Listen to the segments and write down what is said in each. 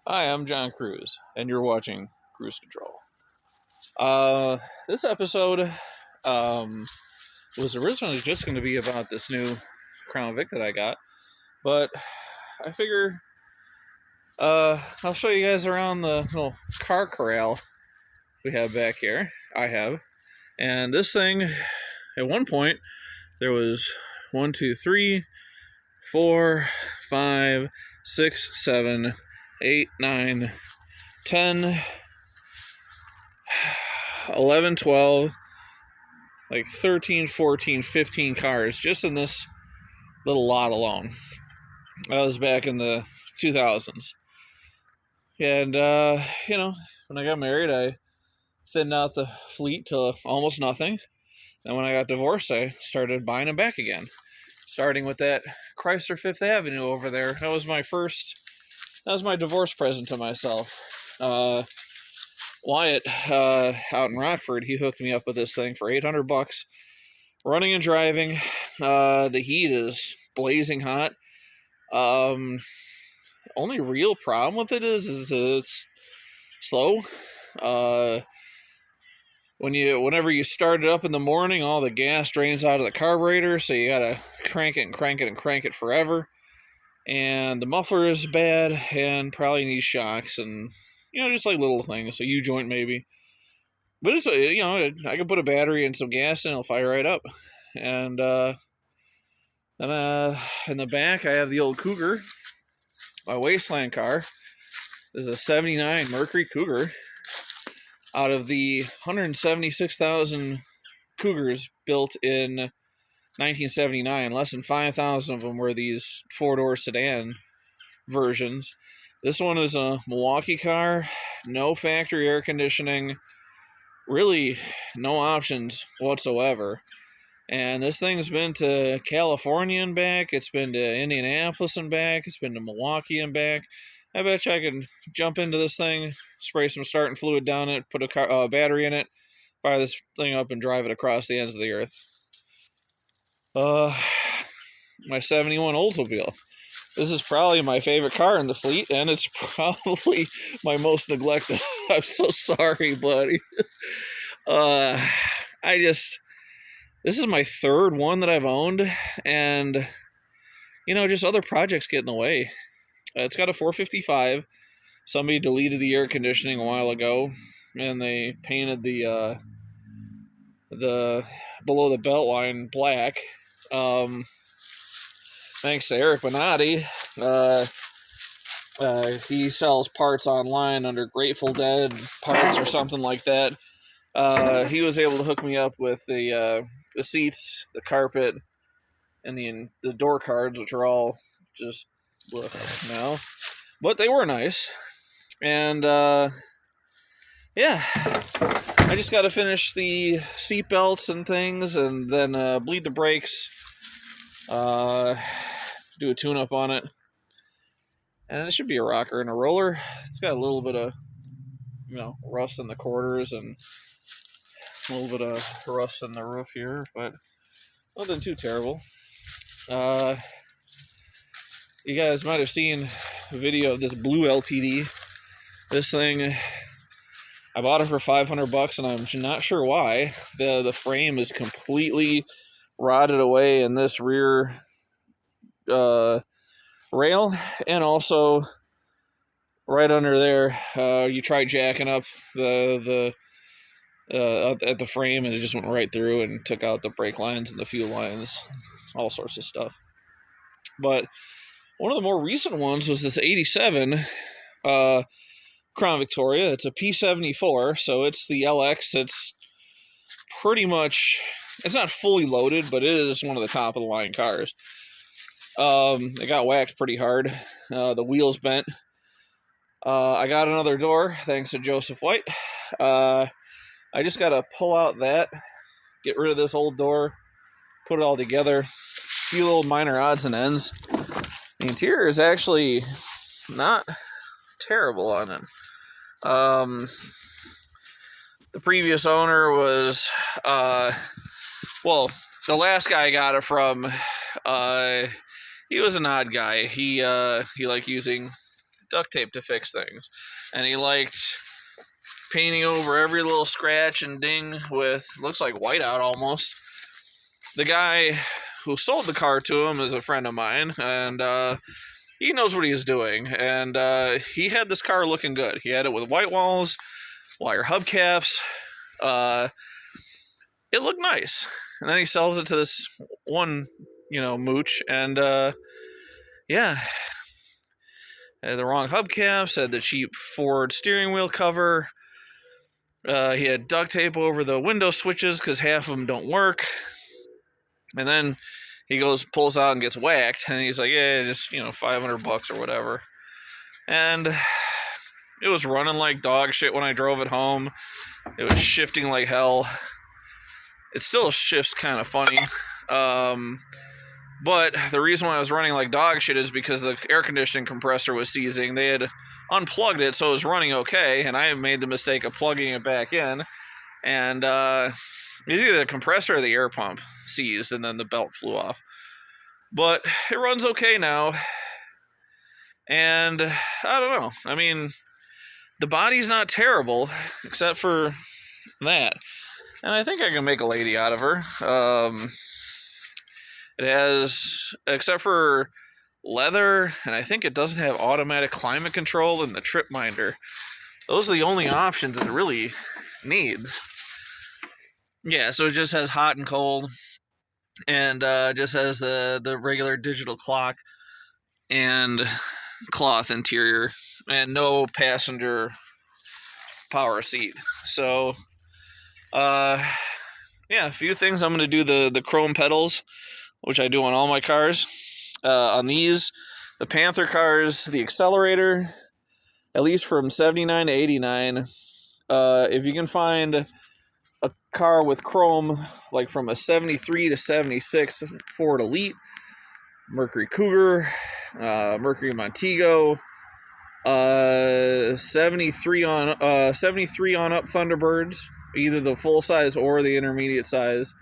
Hi, I'm John Cruz, and you're watching Cruise Control. This episode um, was originally just going to be about this new Crown Vic that I got, but I figure I'll show you guys around the little car corral we have back here. I have, and this thing, at one point, there was 1, 2, 3, 4, 5, 6, 7, 8, 9, 10, 11, 12, like 13, 14, 15 cars just in this little lot alone. That was back in the 2000s. And, when I got married, I thinned out the fleet to almost nothing. And when I got divorced, I started buying them back again. Starting with that Chrysler Fifth Avenue over there. That was my divorce present to myself. Wyatt, out in Rockford, he hooked me up with this thing for $800. Running and driving. The heat is blazing hot. Only real problem with it is it's slow. Whenever you start it up in the morning, all the gas drains out of the carburetor, so you gotta crank it and crank it and crank it forever. And the muffler is bad and probably needs shocks and just like little things, a U-joint maybe. But it's I can put a battery and some gas in, it'll fire right up. And then in the back I have the old Cougar, my wasteland car. This is a 79 Mercury Cougar. Out of the 176,000 Cougars built in 1979, less than 5,000 of them were these four-door sedan versions. This one is a Milwaukee car, no factory air conditioning, really no options whatsoever. And this thing's been to California and back, it's been to Indianapolis and back, it's been to Milwaukee and back. I bet you I can jump into this thing, spray some starting fluid down it, put a battery in it, fire this thing up, and drive it across the ends of the earth. My 71 Oldsmobile. This is probably my favorite car in the fleet, and it's probably my most neglected. I'm so sorry, buddy. This is my third one that I've owned, and just other projects get in the way. It's got a 455. Somebody deleted the air conditioning a while ago, and they painted the below the belt line black. Thanks to Eric Bonatti. He sells parts online under Grateful Dead parts or something like that. He was able to hook me up with the seats, the carpet, and the door cards, which are all just now. But they were nice. And, I just got to finish the seat belts and things, and then bleed the brakes, do a tune-up on it. And it should be a rocker and a roller. It's got a little bit of, rust in the quarters and a little bit of rust in the roof here, but nothing too terrible. You guys might have seen a video of this blue LTD. This thing, I bought it for $500, and I'm not sure why. The frame is completely rotted away in this rear rail, and also right under there. You try jacking up the at the frame, and it just went right through and took out the brake lines and the fuel lines, all sorts of stuff. But one of the more recent ones was this 87 Crown Victoria. It's a P74, so it's the LX. It's pretty much, it's not fully loaded, but it is one of the top of the line cars. It got whacked pretty hard. The wheels bent. I got another door, thanks to Joseph White. I just got to pull out that, get rid of this old door, put it all together. A few little minor odds and ends. The interior is actually not terrible on it. The previous owner was, the last guy I got it from, he was an odd guy. He liked using duct tape to fix things. And he liked painting over every little scratch and ding with, looks like whiteout almost. The guy who sold the car to him is a friend of mine, and he knows what he's doing. And he had this car looking good. He had it with white walls, wire hubcaps. It looked nice. And then he sells it to this one, mooch, and yeah, had the wrong hubcaps, had the cheap Ford steering wheel cover. He had duct tape over the window switches because half of them don't work. And then he pulls out and gets whacked, and he's like, yeah, just, $500 or whatever. And it was running like dog shit when I drove it home. It was shifting like hell. It still shifts kind of funny. But the reason why I was running like dog shit is because the air conditioning compressor was seizing. They had unplugged it, so it was running okay, and I made the mistake of plugging it back in. And it was either the compressor or the air pump seized, and then the belt flew off. But it runs okay now. And I don't know. I mean, the body's not terrible, except for that. And I think I can make a lady out of her. It has, except for leather, and I think it doesn't have automatic climate control and the trip minder. Those are the only options it really needs. Yeah, so it just has hot and cold, and just has the regular digital clock and cloth interior, and no passenger power seat. So, yeah, a few things. I'm going to do the chrome pedals, which I do on all my cars. On these, the Panther cars, the accelerator, at least from 79 to 89, if you can find a car with chrome, like from a 73 to 76 Ford Elite, Mercury Cougar, Mercury Montego, 73 on up Thunderbirds, either the full size or the intermediate size.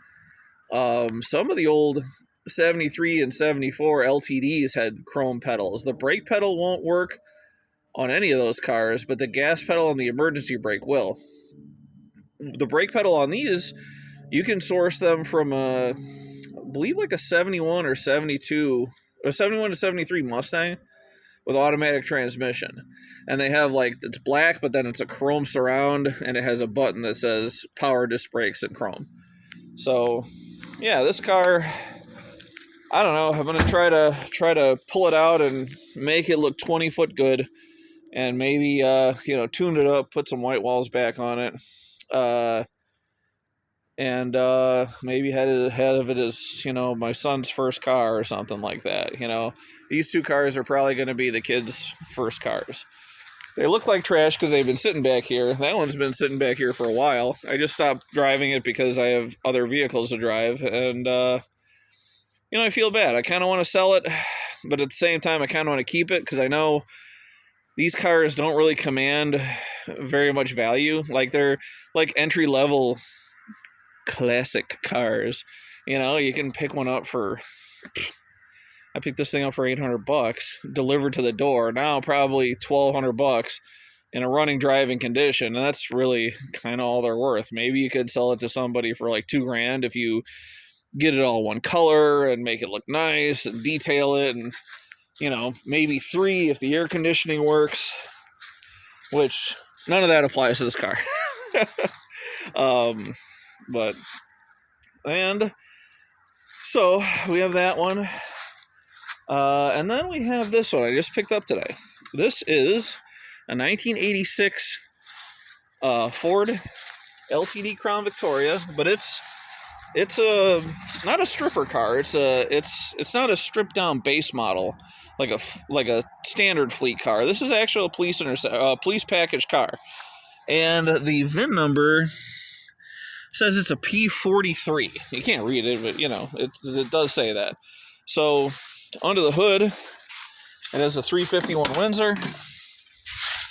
Some of the old 73 and 74 LTDs had chrome pedals. The brake pedal won't work on any of those cars, but the gas pedal and the emergency brake will. The brake pedal on these, you can source them from I believe like a 71 or 72, or 71 to 73 Mustang with automatic transmission. And they have it's black, but then it's a chrome surround, and it has a button that says power disc brakes in chrome. So, yeah, this car, I don't know, I'm going to try to pull it out and make it look 20 foot good, and maybe, tune it up, put some white walls back on it. And maybe head of it is, my son's first car or something like that. These two cars are probably going to be the kids' first cars. They look like trash because they've been sitting back here. That one's been sitting back here for a while. I just stopped driving it because I have other vehicles to drive, and I feel bad. I kind of want to sell it, but at the same time, I kind of want to keep it because I know these cars don't really command very much value. They're like entry-level classic cars. You can pick one up for... I picked this thing up for $800, delivered to the door. Now probably $1,200 in a running driving condition. And that's really kind of all they're worth. Maybe you could sell it to somebody for like $2,000 if you get it all one color and make it look nice and detail it, and maybe $3,000 if the air conditioning works, which none of that applies to this car. And so we have that one, and then we have this one I just picked up today. This is a 1986 Ford LTD Crown Victoria, but it's not a stripper car. It's not a stripped down base model like a standard fleet car. This is actually a police package car, and the VIN number says it's a P43. You can't read it, but it does say that. So under the hood, it has a 351 Windsor.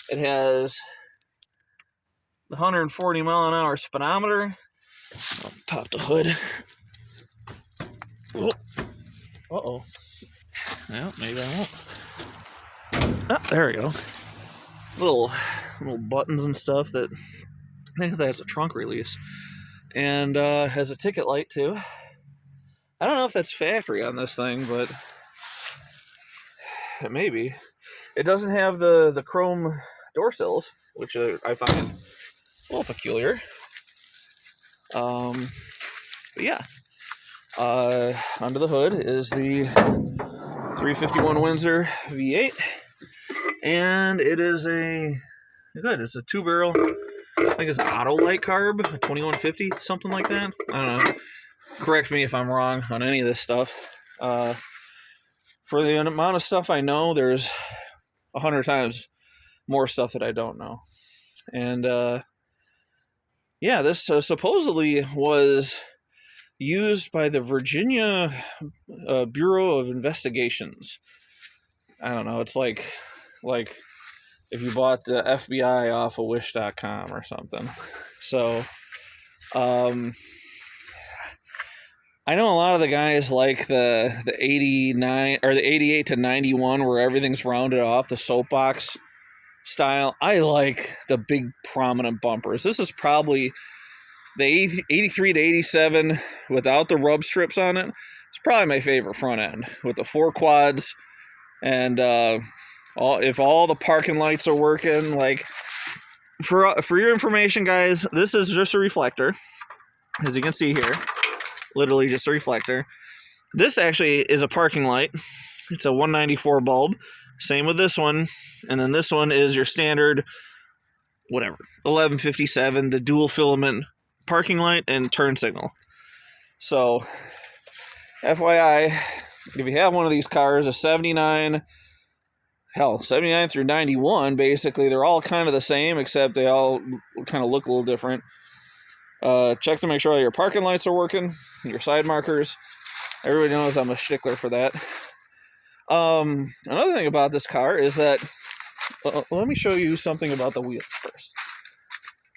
It has the 140 mile an hour speedometer. I'll pop the hood. Oh. Uh-oh. Well, maybe I won't. Oh, there we go. Little buttons and stuff that I think that's a trunk release, and has a ticket light too. I don't know if that's factory on this thing, but it may be. It doesn't have the chrome door sills, which I find a little peculiar. But yeah, under the hood is the 351 Windsor V8, and it is it's a 2-barrel. I think it's an auto light carb, a 2150, something like that. I don't know. Correct me if I'm wrong on any of this stuff. For the amount of stuff I know, there's 100 times more stuff that I don't know. And yeah, this supposedly was used by the Virginia Bureau of Investigations. I don't know. It's like if you bought the FBI off of Wish.com or something. So, I know a lot of the guys like the 89 or the 88 to 91 where everything's rounded off, the soapbox style. I like the big prominent bumpers. This is probably the 83 to 87 without the rub strips on it. It's probably my favorite front end with the 4 quads and if all the parking lights are working. Like for your information, guys, this is just a reflector, as you can see here. Literally just a reflector. This actually is a parking light. It's a 194 bulb. Same with this one. And then this one is your standard, whatever, 1157, the dual filament parking light and turn signal. So, FYI, if you have one of these cars, a 79 through 91, basically, they're all kind of the same, except they all kind of look a little different. Check to make sure all your parking lights are working, your side markers. Everybody knows I'm a stickler for that. Another thing about this car is that, let me show you something about the wheels first.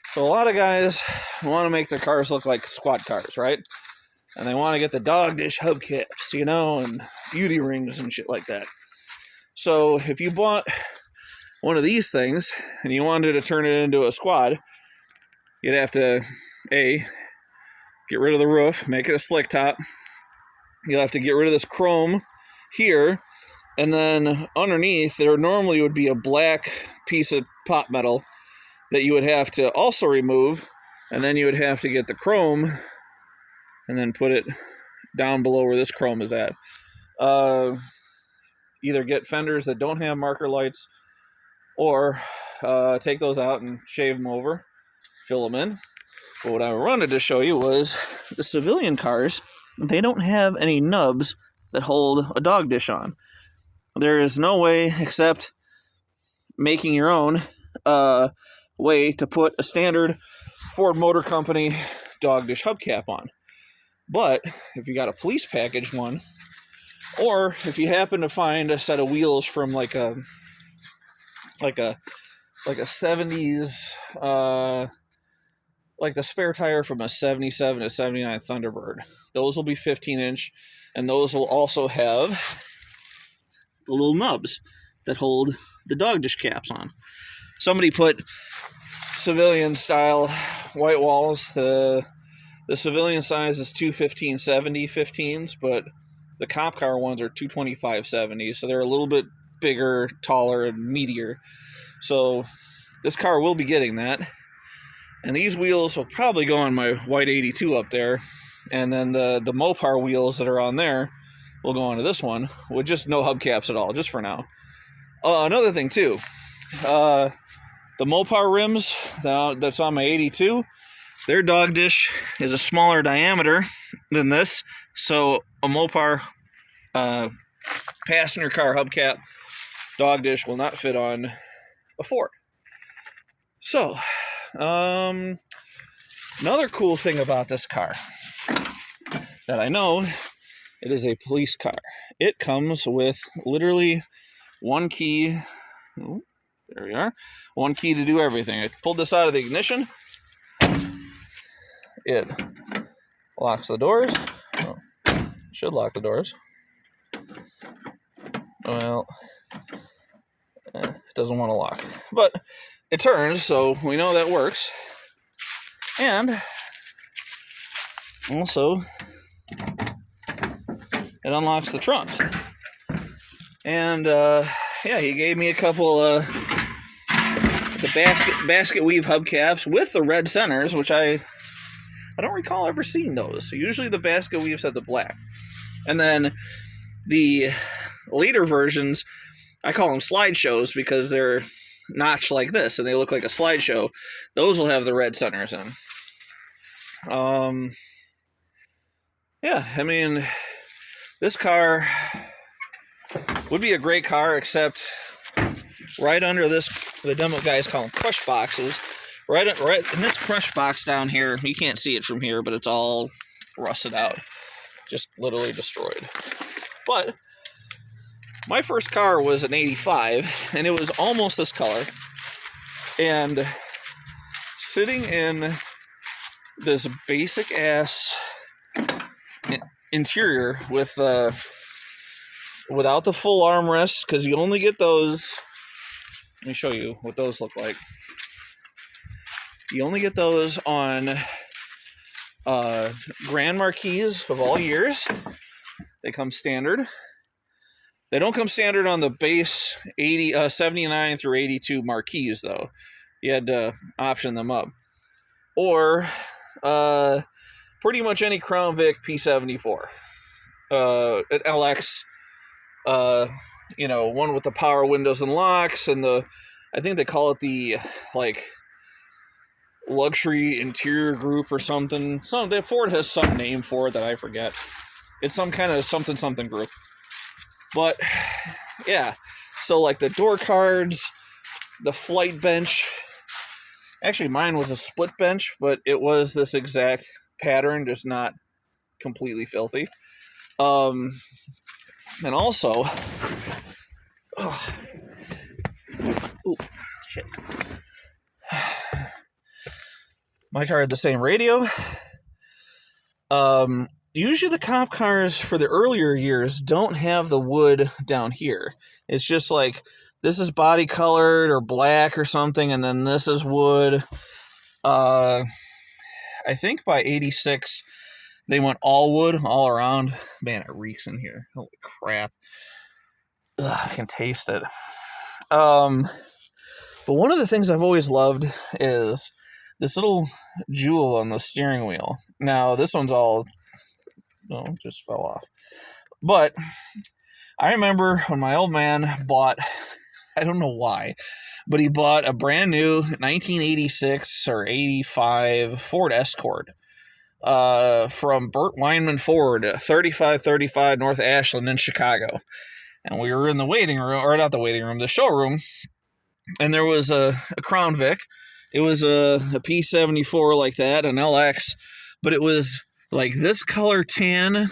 So a lot of guys want to make their cars look like squad cars, right? And they want to get the dog dish hubcaps, and beauty rings and shit like that. So if you bought one of these things and you wanted to turn it into a squad, you'd have to get rid of the roof, make it a slick top. You'll have to get rid of this chrome here, and then underneath there normally would be a black piece of pot metal that you would have to also remove, and then you would have to get the chrome and then put it down below where this chrome is at. Either get fenders that don't have marker lights, or take those out and shave them over, fill them in. But what I wanted to show you was the civilian cars. They don't have any nubs that hold a dog dish on. There is no way except making your own way to put a standard Ford Motor Company dog dish hubcap on. But if you got a police package one, or if you happen to find a set of wheels from like a 70s, like the spare tire from a 77 to 79 Thunderbird, those will be 15-inch, and those will also have the little nubs that hold the dog dish caps on. Somebody put civilian style white walls. The civilian size is 215/70 15s, but the cop car ones are 225/70s, so they're a little bit bigger, taller, and meatier. So this car will be getting that. And these wheels will probably go on my white 82 up there. And then the Mopar wheels that are on there will go onto this one with just no hubcaps at all, just for now. Another thing, too. The Mopar rims that's on my 82, their dog dish is a smaller diameter than this. So a Mopar passenger car hubcap dog dish will not fit on a Ford. So, another cool thing about this car that I know, it is a police car. It comes with literally one key. Oh, there we are. One key to do everything. I pulled this out of the ignition. It locks the doors. Oh, should lock the doors. Well, doesn't want to lock. But it turns, so we know that works. And also, it unlocks the trunk. And yeah, he gave me a couple the basket weave hubcaps with the red centers, which I don't recall ever seeing those. So usually the basket weaves have the black. And then the later versions, I call them slideshows because they're notched like this and they look like a slideshow. Those will have the red centers in. Yeah, I mean, this car would be a great car, except right under this, the demo guys call them crush boxes. Right in this crush box down here, you can't see it from here, but it's all rusted out. Just literally destroyed. But my first car was an 85, and it was almost this color. And sitting in this basic-ass interior with without the full armrests, because you only get those. Let me show you what those look like. You only get those on Grand Marquis of all years. They come standard. They don't come standard on the base 79 through 82 Marquis, though. You had to option them up. Or pretty much any Crown Vic P74. An LX, one with the power windows and locks, and I think they call it the, luxury interior group or something. The Ford has some name for it that I forget. It's some kind of something group. But yeah, so the door cards, the flight bench. Actually, mine was a split bench, but it was this exact pattern, just not completely filthy. And also, shit. My car had the same radio. Usually the cop cars for the earlier years don't have the wood down here. It's just this is body colored or black or something, and then this is wood. I think by 86, they went all wood all around. Man, it reeks in here. Holy crap. Ugh, I can taste it. But one of the things I've always loved is this little jewel on the steering wheel. Now, this one's just fell off. But I remember when my old man bought, I don't know why, but he bought a brand new 1986 or 85 Ford Escort from Burt Weinman Ford, 3535 North Ashland in Chicago. And we were in the waiting room, or not the waiting room, the showroom, and there was a Crown Vic. It was a P74 like that, an LX, but it was this color tan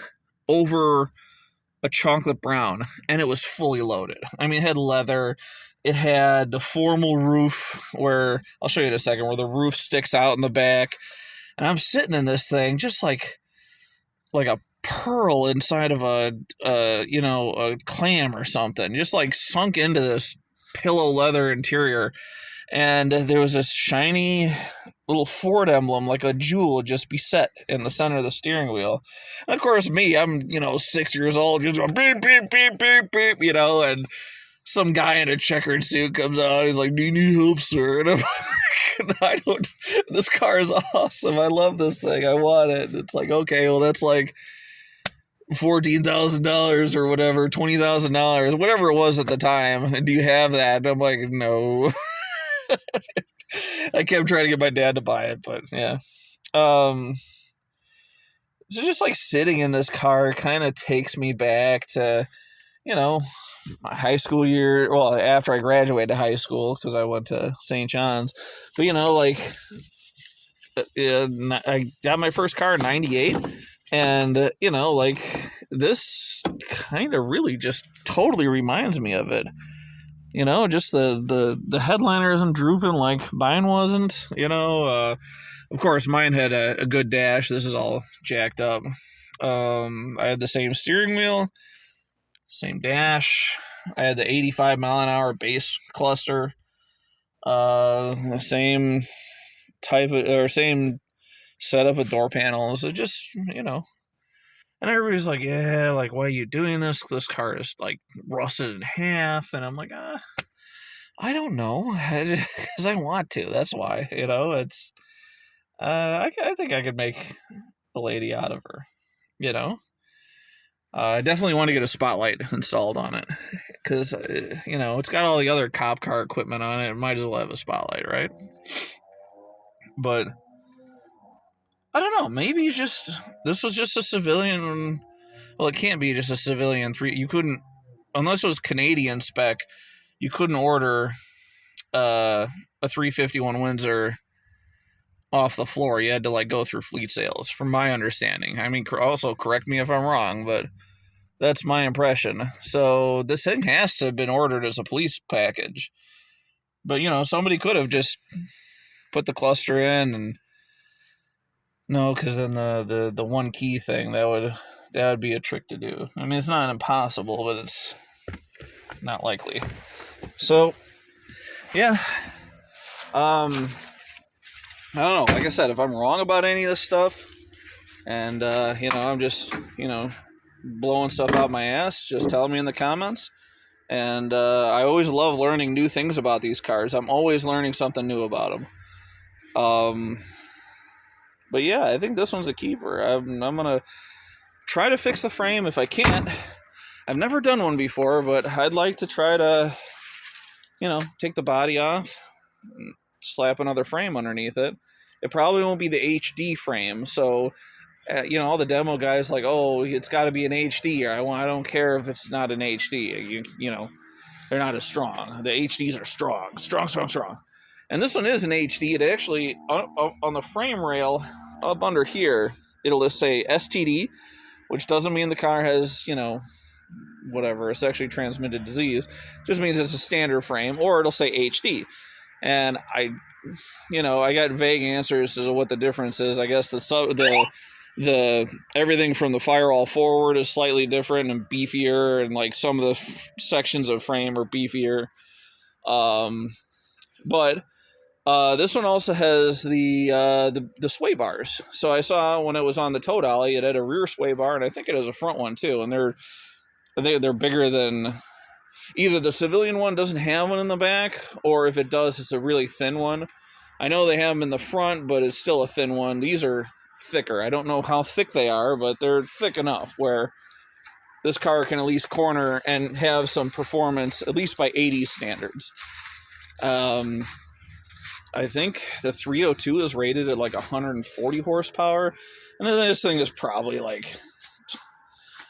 over a chocolate brown, and it was fully loaded. I mean, it had leather. It had the formal roof where, I'll show you in a second, where the roof sticks out in the back. And I'm sitting in this thing just like a pearl inside of a clam or something, just sunk into this pillow leather interior. And there was this shiny little Ford emblem, like a jewel, just be set in the center of the steering wheel. And of course, I'm 6 years old, just going beep, beep, beep, beep, beep, and some guy in a checkered suit comes out. He's like, "Do you need help, sir?" And I'm like, this car is awesome. I love this thing. I want it. It's okay, well, that's $14,000 or whatever, $20,000, whatever it was at the time. Do you have that? And I'm like, no. I kept trying to get my dad to buy it, but yeah. So just sitting in this car kind of takes me back to, my high school year. Well, after I graduated high school, because I went to St. John's. But, I got my first car in 98. And, this kind of really just totally reminds me of it. Just the headliner isn't drooping like mine wasn't, of course mine had a good dash. This is all jacked up. I had the same steering wheel, same dash, I had the 85 mile an hour base cluster, the same type of, or same setup of door panels. It just, and everybody's like, yeah, like, why are you doing this? This car is like rusted in half. And I'm like, I don't know, because I want to. That's why, it's, I think I could make a lady out of her, you know. I definitely want to get a spotlight installed on it because, it's got all the other cop car equipment on it. It might as well have a spotlight, right? But I don't know. Maybe this was just a civilian. Well, it can't be just a civilian three. You couldn't, unless it was Canadian spec, you couldn't order a 351 Windsor off the floor. You had to like go through fleet sales, from my understanding. I mean, also correct me if I'm wrong, but that's my impression. So this thing has to have been ordered as a police package. But somebody could have just put the cluster in, and no, because then the one key thing that would be a trick to do. I mean, it's not impossible, but it's not likely. So yeah, I don't know. Like I said, if I'm wrong about any of this stuff, and I'm just blowing stuff out my ass, just tell me in the comments. And I always love learning new things about these cars. I'm always learning something new about them. But yeah, I think this one's a keeper. I'm gonna try to fix the frame if I can't. I've never done one before, but I'd like to try to, take the body off, and slap another frame underneath it. It probably won't be the HD frame, so all the demo guys like, oh, it's got to be an HD, or I don't care if it's not an HD. They're not as strong. The HDs are strong. And this one is an HD. It actually, on the frame rail up under here, it'll just say STD, which doesn't mean the car has, whatever, a sexually transmitted disease. Just means it's a standard frame, or it'll say HD. And I got vague answers to what the difference is. I guess the everything from the firewall forward is slightly different and beefier, and like some of the sections of frame are beefier. But this one also has the sway bars. So I saw when it was on the tow dolly, it had a rear sway bar, and I think it has a front one too. And they're bigger than, either the civilian one doesn't have one in the back, or if it does, it's a really thin one. I know they have them in the front, but it's still a thin one. These are thicker. I don't know how thick they are, but they're thick enough where this car can at least corner and have some performance, at least by 80s standards. I think the 302 is rated at like 140 horsepower, and then this thing is probably like,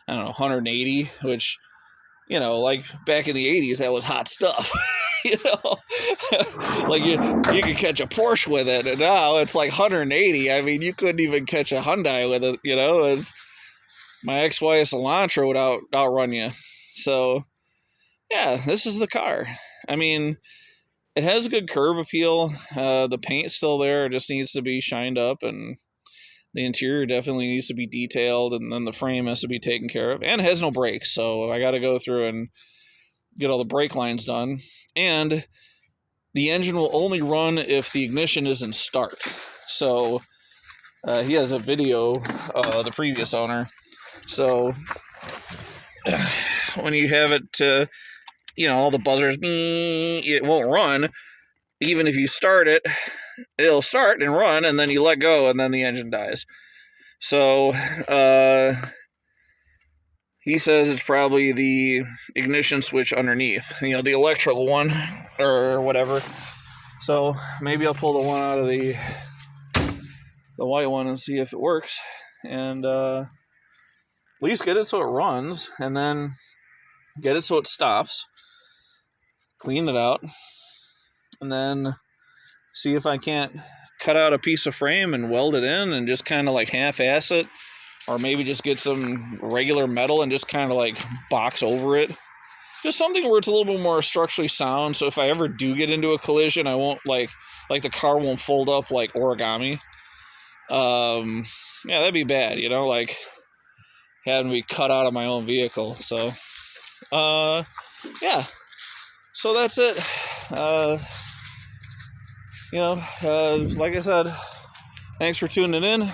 I don't know, 180, which, like back in the 80s, that was hot stuff. Like you could catch a Porsche with it, and now it's like 180. I mean, you couldn't even catch a Hyundai with it, and my ex-wife's Elantra would outrun you. So yeah, this is the car. I mean, it has a good curb appeal. The paint's still there. It just needs to be shined up, and the interior definitely needs to be detailed, and then the frame has to be taken care of. And it has no brakes, so I got to go through and get all the brake lines done. And the engine will only run if the ignition is in start. So he has a video, the previous owner. So when you have it, all the buzzers, it won't run. Even if you start it, it'll start and run, and then you let go, and then the engine dies. So he says it's probably the ignition switch underneath, the electrical one or whatever. So maybe I'll pull the one out of the white one and see if it works, and at least get it so it runs, and then get it so it stops, clean it out, and then see if I can't cut out a piece of frame and weld it in and just kind of like half-ass it, or maybe just get some regular metal and just kind of like box over it. Just something where it's a little bit more structurally sound, so if I ever do get into a collision, I won't like the car won't fold up like origami. Yeah, that'd be bad, like having me cut out of my own vehicle. So yeah, so that's it. Like I said, thanks for tuning in.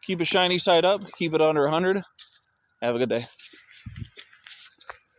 Keep a shiny side up. Keep it under 100. Have a good day.